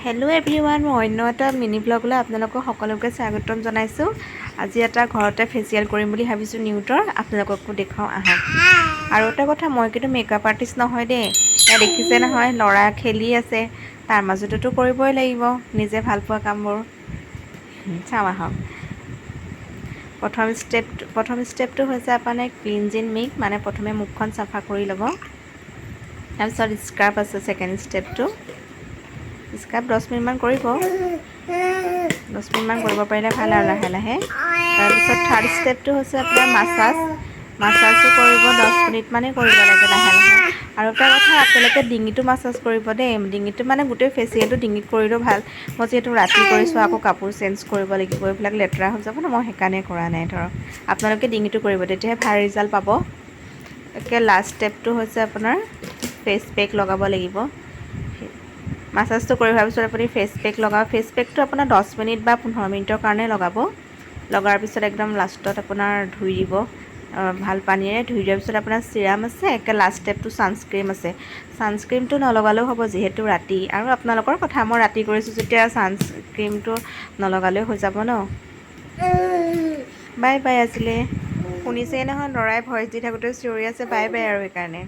Hello' everyone, মই অন্য এটা মিনি ব্লগলৈ আপোনালোকক সকলোকে স্বাগতম জনাইছোঁ। আজি এটা ঘৰতে ফেচিয়েল কৰিম বুলি ভাবিছোঁ নিউটৰ, আপোনালোককো দেখুৱাওঁ আহক। আৰু এটা কথা, মই কিন্তু মেকআপ আৰ্টিষ্ট নহয় দেই। এয়া দেখিছে নহয়, ল'ৰা খেলি আছে, তাৰ মাজতেতো কৰিবই লাগিব নিজে ভাল পোৱা কামবোৰ। চাওঁ আহক। প্ৰথম ষ্টেপটো হৈছে আপোনাৰ ক্লিনজিং মিল্ক, মানে প্ৰথমে মুখখন চাফা কৰি ল'ব। তাৰপিছত স্ক্ৰাব আছে ছেকেণ্ড ষ্টেপটো। স্ক্ৰাব 10 মিনিটমান কৰিব, 10 মিনিটমান কৰিব পাৰিলে ভাল আৰু লাহে লাহে। তাৰপিছত থাৰ্ড ষ্টেপটো হৈছে আপোনাৰ মাছাজটো কৰিব 10 মিনিটমানেই কৰিব লাগে লাহে লাহে। আৰু এটা কথা, আপোনালোকে ডিঙিটো মাছাজ কৰিব দেই। ডিঙিটো মানে গোটেই ফেচিয়েলটো ডিঙিত কৰিলেও ভাল। মই যিহেতু ৰাতি কৰিছোঁ, আকৌ কাপোৰ চেঞ্জ কৰিব লাগিব, এইবিলাক লেতেৰা হৈ যাব ন, মই সেইকাৰণে কৰা নাই। ধৰক আপোনালোকে ডিঙিটো কৰিব, তেতিয়াহে ভাল ৰিজাল্ট পাব। একে লাষ্ট ষ্টেপটো হৈছে আপোনাৰ ফেচ পেক লগাব লাগিব। মাছাজটো কৰি হোৱাৰ পিছত আপুনি ফেচ পেক লগাব। ফেচ পেকটো আপোনাৰ 10 মিনিট বা 15 মিনিটৰ কাৰণে লগাব। লগাৰ পিছত একদম লাষ্টত আপোনাৰ ধুই দিব, ভাল পানীৰে ধুই দিয়াৰ পিছত আপোনাৰ চিৰাম আছে। একে লাষ্ট ষ্টেপটো ছানস্ক্ৰীম আছে। ছানস্ক্ৰীমটো নলগালেও হ'ব যিহেতু ৰাতি, আৰু আপোনালোকৰ কথা, মই ৰাতি কৰিছোঁ যেতিয়া ছানস্ক্ৰীমটো নলগালেও হৈ যাব ন। বাই বাই আজিলৈ। শুনিছেই নহয়, ল'ৰাই ভইচ দি থাকোঁতে চিঞৰি আছে বাই বাই, আৰু সেইকাৰণে